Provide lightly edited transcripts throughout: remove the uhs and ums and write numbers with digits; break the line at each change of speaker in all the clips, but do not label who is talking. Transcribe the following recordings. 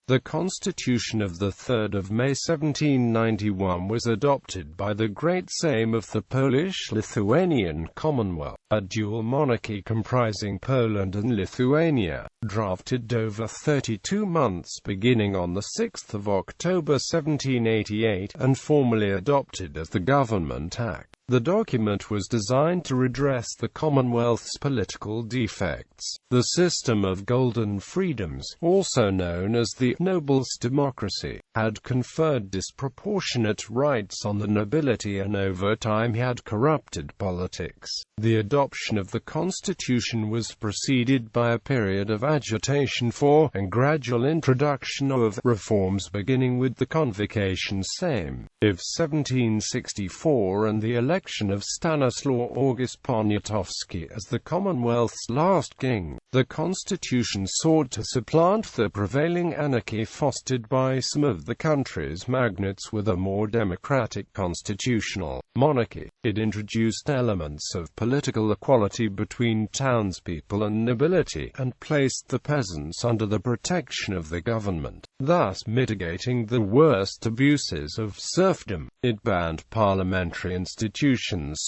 The Constitution of 3 May 1791 was adopted by the Great Sejm of the Polish-Lithuanian Commonwealth, a dual monarchy comprising Poland and Lithuania, drafted over 32 months beginning on 6 October 1788, and formally adopted as the Government Act. The document was designed to redress the Commonwealth's political defects. The system of golden freedoms, also known as the nobles' democracy, had conferred disproportionate rights on the nobility and over time had corrupted politics. The adoption of the Constitution was preceded by a period of agitation for, and gradual introduction of, reforms beginning with the Convocation Sejm of 1764 and the election of Stanisław August Poniatowski as the Commonwealth's last king. The Constitution sought to supplant the prevailing anarchy fostered by some of the country's magnates with a more democratic constitutional monarchy. It introduced elements of political equality between townspeople and nobility, and placed the peasants under the protection of the government, thus mitigating the worst abuses of serfdom. It banned parliamentary institutions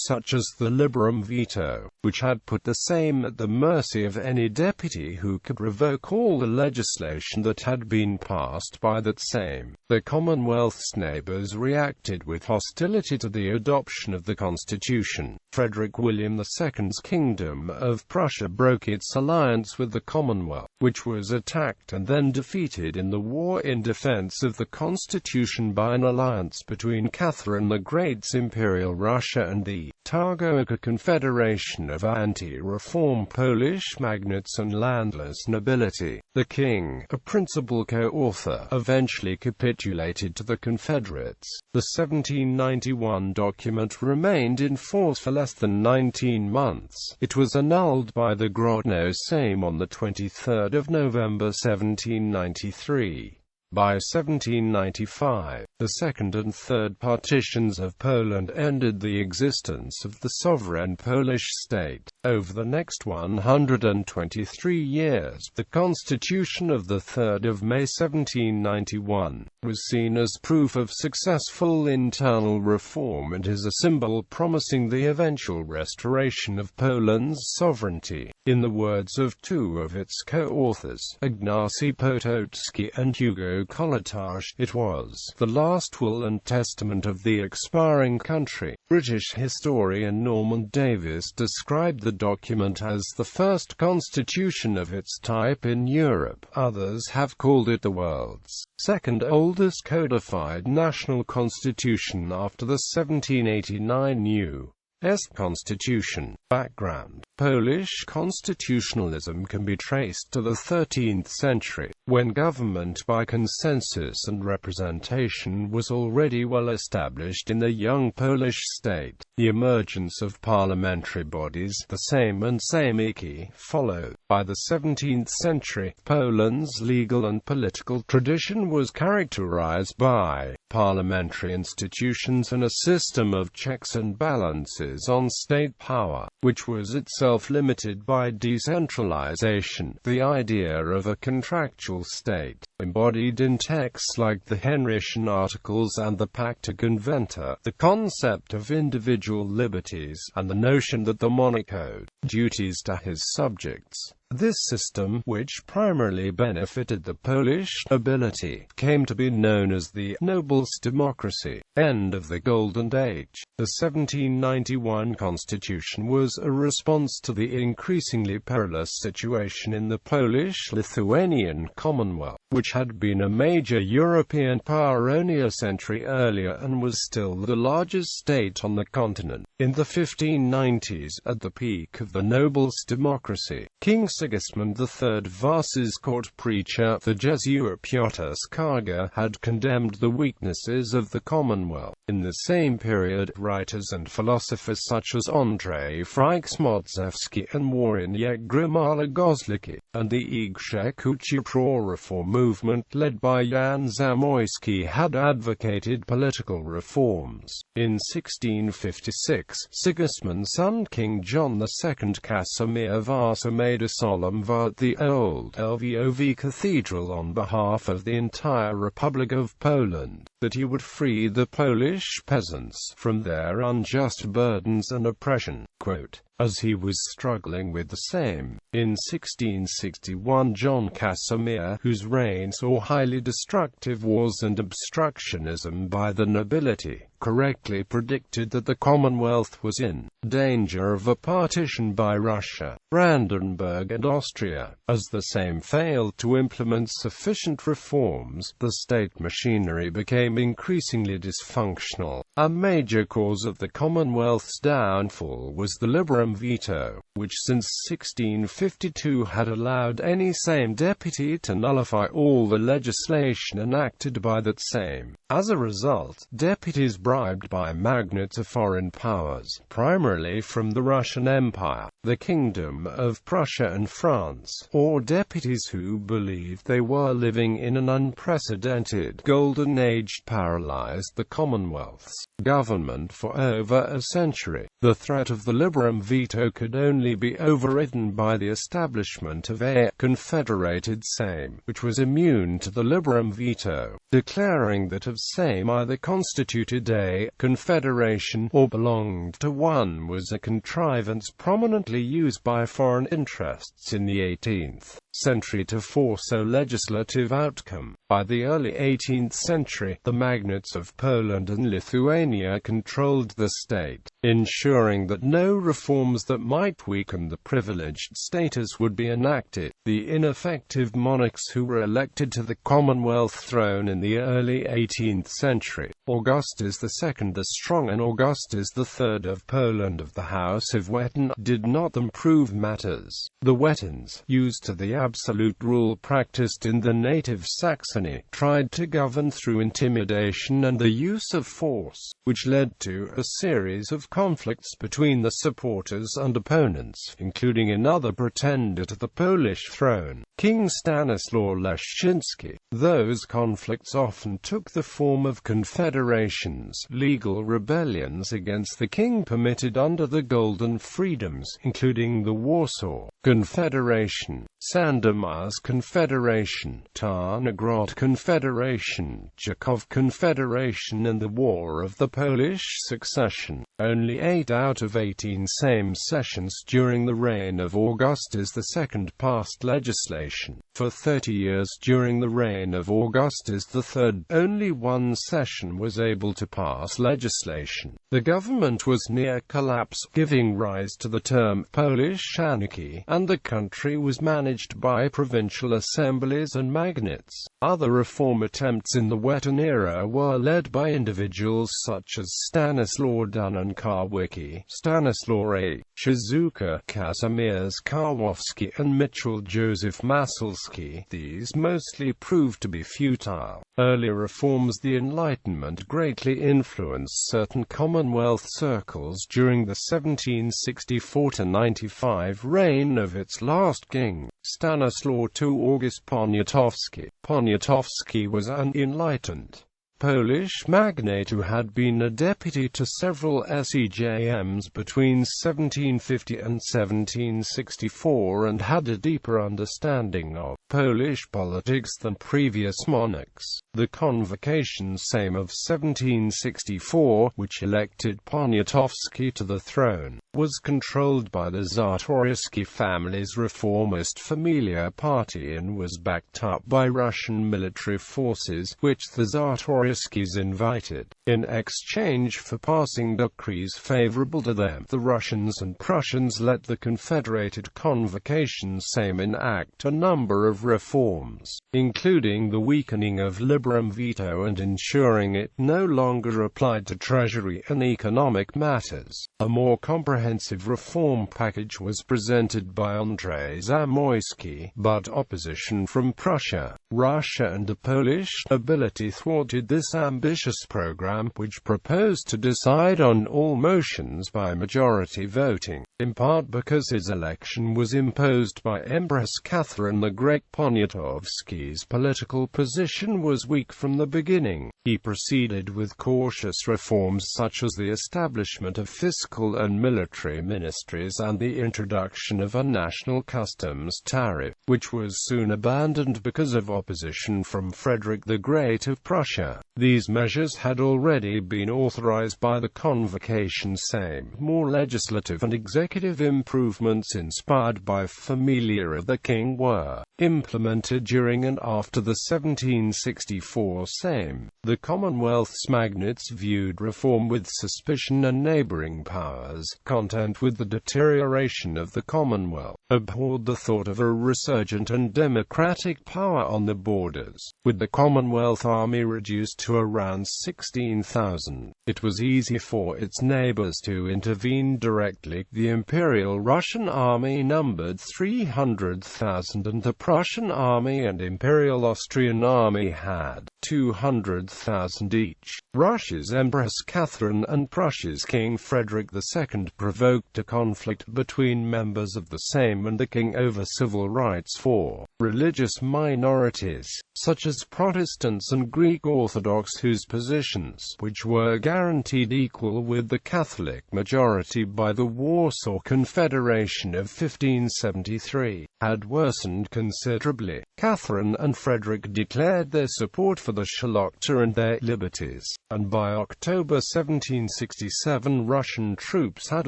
such as the Liberum Veto, which had put the Sejm at the mercy of any deputy who could revoke all the legislation that had been passed by that Sejm. The Commonwealth's neighbours reacted with hostility to the adoption of the Constitution. Frederick William II's Kingdom of Prussia broke its alliance with the Commonwealth, which was attacked and then defeated in the war in defense of the Constitution by an alliance between Catherine the Great's Imperial Russia and the Targowica Confederation of anti-reform Polish magnates and landless nobility. The king, a principal co-author, eventually capitulated to the Confederates. The 1791 document remained in force for less than 19 months. It was annulled by the Great Sejm on 23 November 1793. By 1795, the second and third partitions of Poland ended the existence of the sovereign Polish state. Over the next 123 years, the Constitution of 3 May 1791 was seen as proof of successful internal reform and is a symbol promising the eventual restoration of Poland's sovereignty. In the words of two of its co-authors, Ignacy Potocki and Hugo, it was the last will and testament of the expiring country. British historian Norman Davies described the document as the first constitution of its type in Europe. Others have called it the world's second oldest codified national constitution after the 1789 U.S. Constitution. Background: Polish constitutionalism can be traced to the 13th century, when government by consensus and representation was already well established in the young Polish state. The emergence of parliamentary bodies, the Sejm and Sejmiki, followed. By the 17th century, Poland's legal and political tradition was characterized by parliamentary institutions and a system of checks and balances on state power, which was itself limited by decentralization. The idea of a contractual state, embodied in texts like the Henrician Articles and the Pacta Conventa, the concept of individual liberties, and the notion that the monarch owed duties to his subjects. This system, which primarily benefited the Polish nobility, came to be known as the nobles' democracy. End of the Golden Age. The 1791 Constitution was a response to the increasingly perilous situation in the Polish-Lithuanian Commonwealth, which had been a major European power only a century earlier and was still the largest state on the continent. In the 1590s, at the peak of the nobles' democracy, King Sigismund III Vas's court preacher, the Jesuit Piotr Skarga, had condemned the weaknesses of the Commonwealth. In the same period, writers and philosophers such as Andrzej Frycz-Modzewski and Wawrzyniec Grimala-Goslicki, and the Ignacy pro-reform movement led by Jan Zamoyski had advocated political reforms. In 1656, Sigismund's son King John II Casimir Vasa made a solemn vow at the old Lvov Cathedral on behalf of the entire Republic of Poland, that he would free the Polish peasants from their unjust burdens and oppression. Quote, as he was struggling with the Sejm, in 1661 John Casimir, whose reign saw highly destructive wars and obstructionism by the nobility, correctly predicted that the Commonwealth was in danger of a partition by Russia, Brandenburg and Austria. As the Sejm failed to implement sufficient reforms, the state machinery became increasingly dysfunctional. A major cause of the Commonwealth's downfall was the Liberum Veto, which since 1652 had allowed any Sejm deputy to nullify all the legislation enacted by that Sejm. As a result, deputies bribed by magnates of foreign powers, primarily from the Russian Empire, the Kingdom of Prussia and France, or deputies who believed they were living in an unprecedented golden age, paralyzed the Commonwealth's government for over a century. The threat of the Liberum Veto could only be overridden by the establishment of a confederated Sejm, which was immune to the Liberum Veto, declaring that of Sejm either constituted a confederation or belonged to one was a contrivance prominently used by foreign interests in the 18th century to force a legislative outcome. By the early 18th century, the magnates of Poland and Lithuania controlled the state, ensuring that no reforms that might weaken the privileged status would be enacted. The ineffective monarchs who were elected to the Commonwealth throne in the early 18th century, Augustus II the Strong and Augustus III of Poland of the House of Wettin, did not improve matters. The Wettins, used to the absolute rule practiced in the native Saxony, tried to govern through intimidation and the use of force, which led to a series of conflicts between the supporters and opponents, including another pretender to the Polish throne, King Stanisław Leszczyński. Those conflicts often took the form of confederations, legal rebellions against the king permitted under the Golden Freedoms, including the Warsaw Confederation, Sandomierz Confederation, Tarnograd Confederation, Czechov Confederation and the War of the Polish Succession. Only 8 out of 18 Sejm sessions during the reign of Augustus II passed legislation. For 30 years during the reign of Augustus III, only one session was able to pass legislation. The government was near collapse, giving rise to the term Polish anarchy, and the country was managed by provincial assemblies and magnates. Other reform attempts in the Wettin era were led by individuals such as Stanisław Dunin-Karwicki, Stanisław A. Shizuka, Kazimierz Karłowski and Michał Józef Masalski. These mostly proved to be futile. Early reforms. The Enlightenment greatly influenced certain Commonwealth circles during the 1764–95 reign of its last king, Stanisław August Poniatowski. Poniatowski was an enlightened Polish magnate who had been a deputy to several Sejms between 1750 and 1764 and had a deeper understanding of Polish politics than previous monarchs. The Convocation Sejm of 1764, which elected Poniatowski to the throne, was controlled by the Czartoryski family's reformist Familia Party and was backed up by Russian military forces, which the Czartoryskis invited. In exchange for passing decrees favorable to them, the Russians and Prussians let the Confederated Convocation Sejm enact a number of reforms, including the weakening of Liberum Veto and ensuring it no longer applied to treasury and economic matters. A more comprehensive reform package was presented by Andrzej Zamoyski, but opposition from Prussia, Russia and the Polish nobility thwarted this ambitious program, which proposed to decide on all motions by majority voting. in part because his election was imposed by Empress Catherine the Great. Poniatowski's political position was weak from the beginning. He proceeded with cautious reforms such as the establishment of fiscal and military ministries and the introduction of a national customs tariff, which was soon abandoned because of opposition from Frederick the Great of Prussia. These measures had already been authorized by the Convocation Sejm. More legislative and executive improvements inspired by familia of the king were implemented during and after the 1764 Sejm. The Commonwealth's magnates viewed reform with suspicion, and neighboring powers, content with the deterioration of the Commonwealth, abhorred the thought of a resurgent and democratic power on the borders. With the Commonwealth army reduced to around 16,000, it was easy for its neighbors to intervene directly. The Imperial Russian army numbered 300,000 and the Prussian army and Imperial Austrian army had 200,000 each. Russia's Empress Catherine and Prussia's King Frederick II provoked a conflict between members of the Sejm and the king over civil rights for religious minorities, such as Protestants and Greek Orthodox, whose positions, which were guaranteed equal with the Catholic majority by the Warsaw Confederation of 1573, had worsened considerably. Catherine and Frederick declared their support for the Szlachta and their liberties, and by October 1767 Russian troops had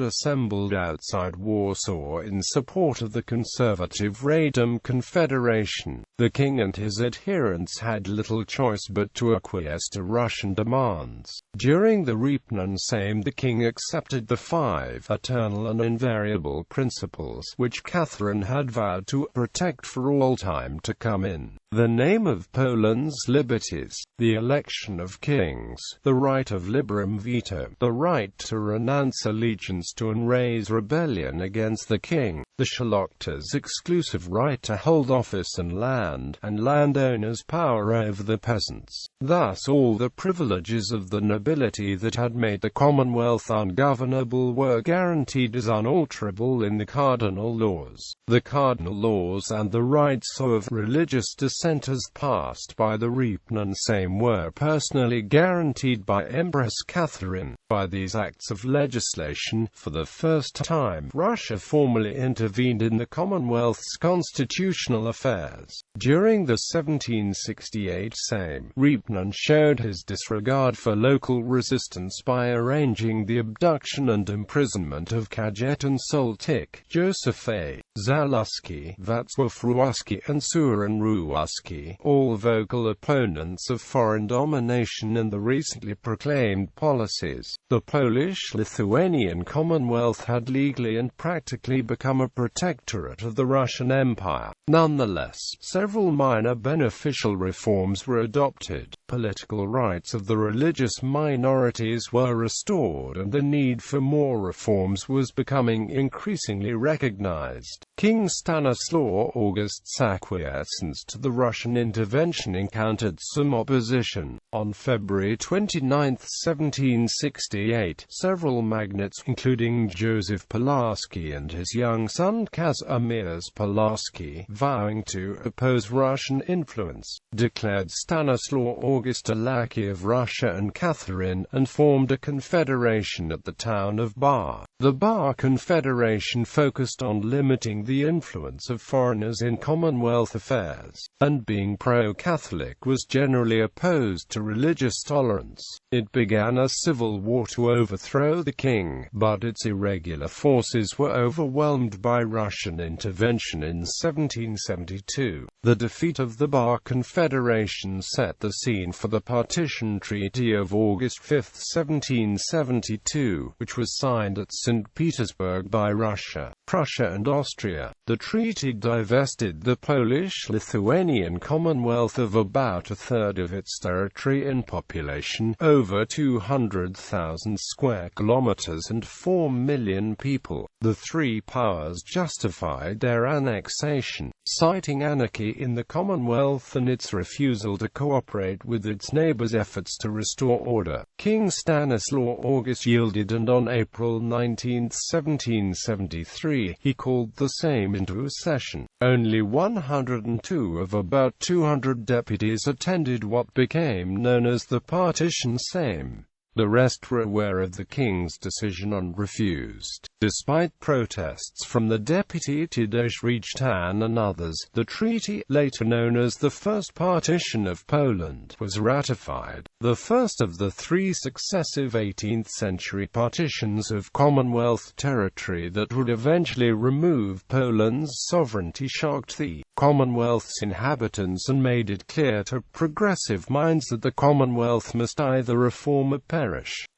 assembled outside Warsaw in support of the conservative Radom Confederation. The king and his adherents had little choice but to acquiesce to Russian demands. During the Ripon Sejm, the king accepted the 5 eternal and invariable principles which Catherine had vowed to protect for all time to come, in the name of Poland's liberties, the election of kings, the right of Liberum Veto, the right to renounce allegiance to and raise rebellion against the king, the Szlachta's exclusive right to hold office and landowners' power over the peasants. Thus all the privileges of the nobility that had made the Commonwealth ungovernable were guaranteed as unalterable in the cardinal laws. The cardinal laws and the rights of religious dissenters passed by the Ripon Sejm were personally guaranteed by Empress Catherine. By these acts of legislation, for the first time, Russia formally intervened in the Commonwealth's constitutional affairs. During the 1768 Sejm, Ripon showed his disregard for local resistance by arranging the abduction and imprisonment of Kajetan Soltyk, Joseph A. Zaluski, Wacław Ruski and Suren Ruski, all vocal opponents of foreign domination and the recently proclaimed policies. The Polish-Lithuanian Commonwealth had legally and practically become a protectorate of the Russian Empire. Nonetheless, several minor beneficial reforms were adopted. Political rights of the religious minorities were restored, and the need for more reforms was becoming increasingly recognized. King Stanisław August's acquiescence to the Russian intervention encountered some opposition. On February 29, 1768, several magnates, including Joseph Pulaski and his young son Kazimierz Pulaski, vowing to oppose Russian influence, declared Stanisław August a lackey of Russia and Catherine, and formed a confederation at the town of Bar. The Bar Confederation focused on limiting the influence of foreigners in Commonwealth affairs, and being pro-Catholic was generally opposed to religious tolerance. It began a civil war to overthrow the king, but its irregular forces were overwhelmed by Russian intervention in 1772. The defeat of the Bar Confederation set the scene for the Partition Treaty of August 5, 1772, which was signed at St. Petersburg by Russia, Prussia and Austria. Austria. The treaty divested the Polish-Lithuanian Commonwealth of about a third of its territory in population, over 200,000 square kilometers and 4 million people. The three powers justified their annexation, citing anarchy in the Commonwealth and its refusal to cooperate with its neighbors' efforts to restore order. King Stanisław August yielded, and on April 19, 1773, he called the Sejm into session. Only 102 of about 200 deputies attended what became known as the Partition Sejm. The rest were aware of the king's decision and refused. Despite protests from the deputy Tadeusz Rejtan and others, the treaty, later known as the First Partition of Poland, was ratified, the first of the three successive 18th-century partitions of Commonwealth territory that would eventually remove Poland's sovereignty. Shocked the Commonwealth's inhabitants and made it clear to progressive minds that the Commonwealth must either reform or perish.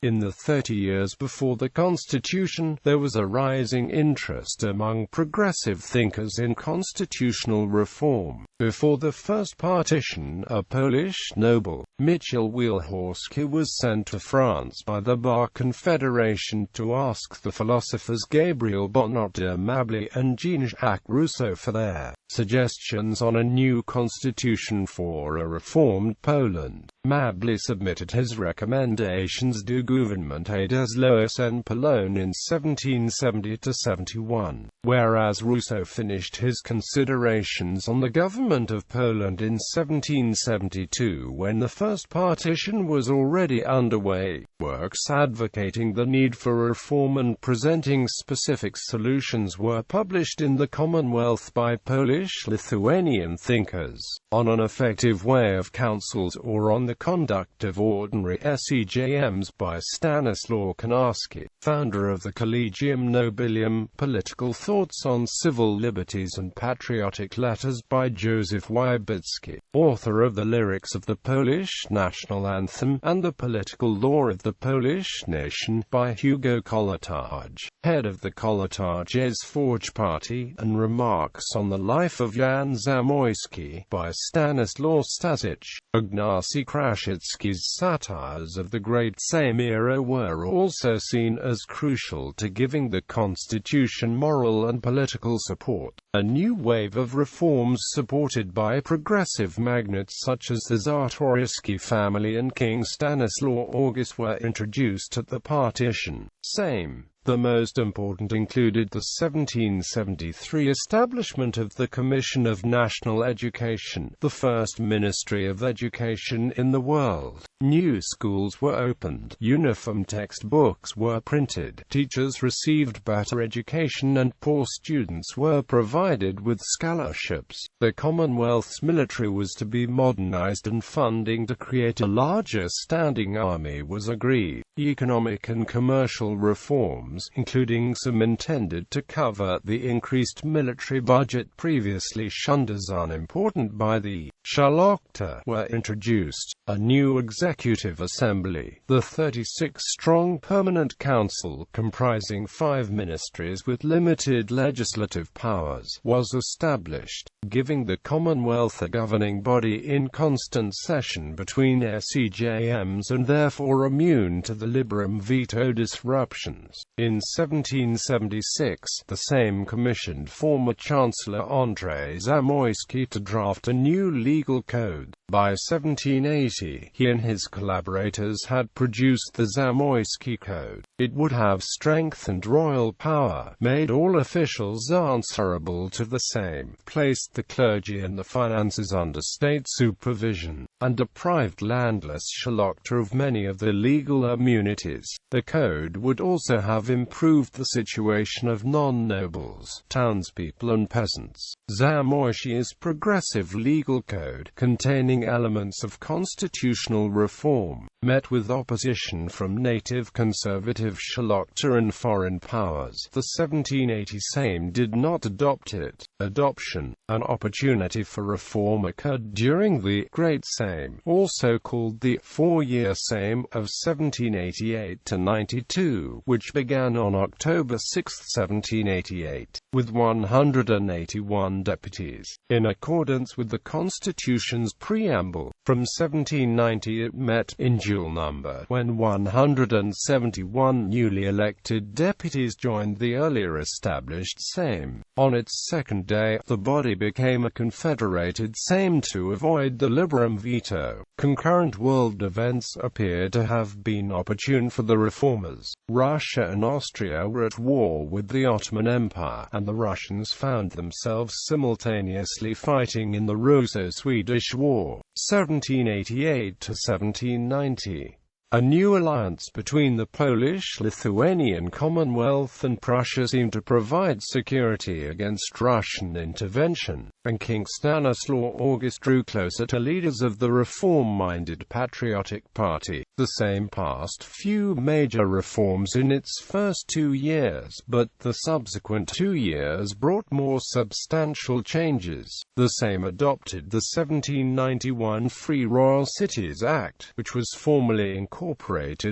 In the 30 years before the Constitution, there was a rising interest among progressive thinkers in constitutional reform. Before the first partition, a Polish noble, Michał Wielhorski, was sent to France by the Bar Confederation to ask the philosophers Gabriel Bonnot de Mably and Jean-Jacques Rousseau for their suggestions on a new constitution for a reformed Poland. Mably submitted his recommendations du gouvernement et des lois en Pologne in 1770–71, whereas Rousseau finished his considerations on the government of Poland in 1772 when the first partition was already underway. Works advocating the need for reform and presenting specific solutions were published in the Commonwealth by Polish-Lithuanian thinkers, on an effective way of councils or on the conduct of ordinary Sejms by Stanisław Konarski, founder of the Collegium Nobilium, political thoughts on civil liberties and patriotic letters by Józef Wybicki, author of the lyrics of the Polish national anthem, and the political law of the Polish nation by Hugo Kołłątaj, head of the Kołłątaj's Forge Party, and remarks on the life of Jan Zamoyski by Stanisław Staszic. Ignacy Krasicki's satires of the Great Sejm era were also seen as crucial to giving the constitution moral and political support. A new wave of reforms supported by progressive magnates such as the Czartoryski family and King Stanisław August were introduced at the Partition Sejm. The most important included the 1773 establishment of the Commission of National Education, the first ministry of education in the world. New schools were opened, uniform textbooks were printed, teachers received better education, and poor students were provided with scholarships. The Commonwealth's military was to be modernized, and funding to create a larger standing army was agreed. Economic and commercial reforms, including some intended to cover the increased military budget previously shunned as unimportant by the Szlachta, were introduced. A new executive assembly, the 36-strong permanent council comprising 5 ministries with limited legislative powers, was established, giving the Commonwealth a governing body in constant session between Sejms and therefore immune to the Liberum Veto disruptions. In 1776, the Sejm commissioned former Chancellor Andrzej Zamoyski to draft a new legal code. By 1780, he and his collaborators had produced the Zamoyski Code. It would have strengthened royal power, made all officials answerable to the Sejm, placed the clergy and the finances under state supervision, and deprived landless Szlachta of many of their legal immunities. The code would also have improved the situation of non-nobles, townspeople and peasants. Zamoyski's progressive legal code, containing elements of constitutional reform, met with opposition from native conservative Szlachta and foreign powers. The 1780 Sejm did not adopt it. Adoption, an opportunity for reform, occurred during the Great Sejm, also called the 4-year Sejm, of 1780. 1788–92, which began on October 6, 1788, with 181 deputies, in accordance with the Constitution's preamble. From 1790 it met, in dual number, when 171 newly elected deputies joined the earlier established Sejm. On its second day, the body became a confederated Sejm to avoid the Liberum Veto. Concurrent world events appear to have been opportune for the reformers. Russia and Austria were at war with the Ottoman Empire, and the Russians found themselves simultaneously fighting in the Russo-Swedish War, 1788–1790. A new alliance between the Polish-Lithuanian Commonwealth and Prussia seemed to provide security against Russian intervention, and King Stanisław August drew closer to leaders of the reform-minded Patriotic Party. The Sejm passed few major reforms in its first 2 years, but the subsequent 2 years brought more substantial changes. The Sejm adopted the 1791 Free Royal Cities Act, which was formally incorporated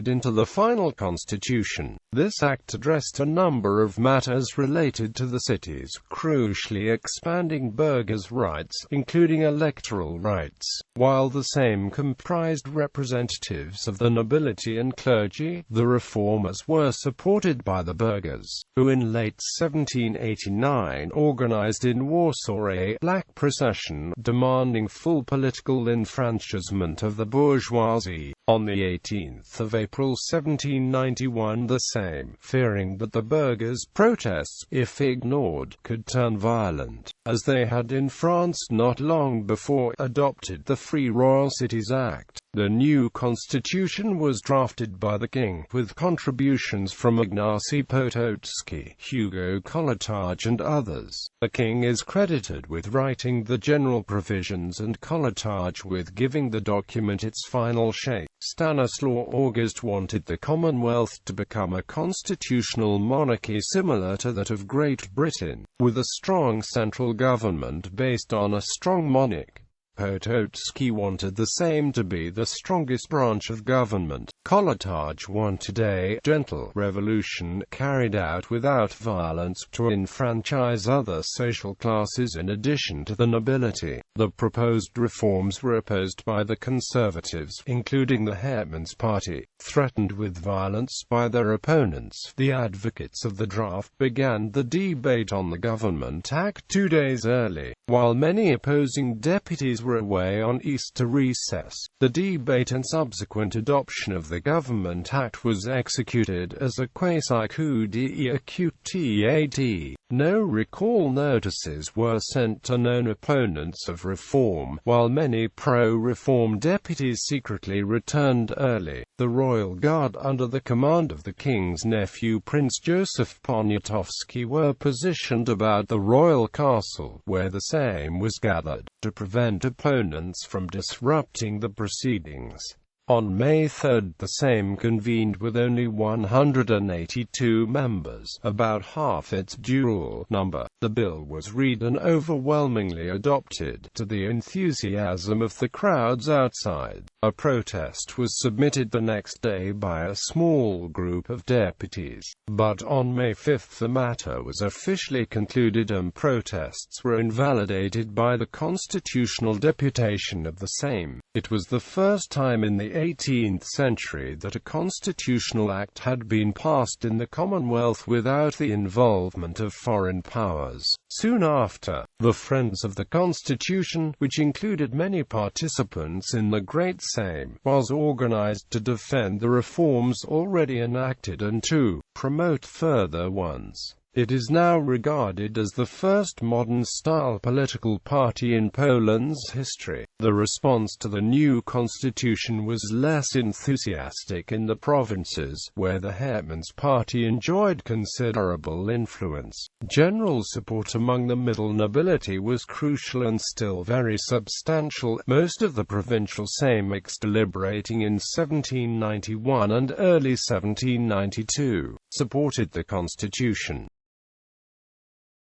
into the final constitution. This act addressed a number of matters related to the cities, crucially expanding burghers' rights, including electoral rights. While the Sejm comprised representatives of the nobility and clergy, the reformers were supported by the burghers, who in late 1789 organized in Warsaw a black procession demanding full political enfranchisement of the bourgeoisie. On the 18th of April 1791 the Sejm, fearing that the burghers' protests, if ignored, could turn violent, as they had in France not long before, adopted the Free Royal Cities Act. The new constitution was drafted by the king, with contributions from Ignacy, Potocki, Hugo, Kołłątaj and others. The king is credited with writing the general provisions and Kołłątaj with giving the document its final shape. Stanisław August wanted the Commonwealth to become a constitutional monarchy similar to that of Great Britain, with a strong central government based on a strong monarch. Potocki wanted the Sejm to be the strongest branch of government. Kołłątaj wanted a gentle revolution carried out without violence to enfranchise other social classes in addition to the nobility. The proposed reforms were opposed by the conservatives, including the Hetman's party, threatened with violence by their opponents. The advocates of the draft began the debate on the Government Act 2 days early, while many opposing deputies were away on Easter recess. The debate and subsequent adoption of the Government Act was executed as a quasi-coup d'état. No recall notices were sent to known opponents of reform, while many pro-reform deputies secretly returned early. The royal guard under the command of the king's nephew Prince Joseph Poniatowski were positioned about the royal castle, where the Sejm was gathered, to prevent opponents from disrupting the proceedings. On May 3, the Sejm convened with only 182 members, about half its dual number. The bill was read and overwhelmingly adopted, to the enthusiasm of the crowds outside. A protest was submitted the next day by a small group of deputies, but on May 5 the matter was officially concluded and protests were invalidated by the constitutional deputation of the Sejm. It was the first time in the 18th century that a constitutional act had been passed in the Commonwealth without the involvement of foreign powers. Soon after, the Friends of the Constitution, which included many participants in the Great Sejm, was organized to defend the reforms already enacted and to promote further ones. It is now regarded as the first modern-style political party in Poland's history. The response to the new constitution was less enthusiastic in the provinces, where the Hetman's party enjoyed considerable influence. General support among the middle nobility was crucial and still very substantial. Most of the provincial Sejmics deliberating in 1791 and early 1792 supported the constitution.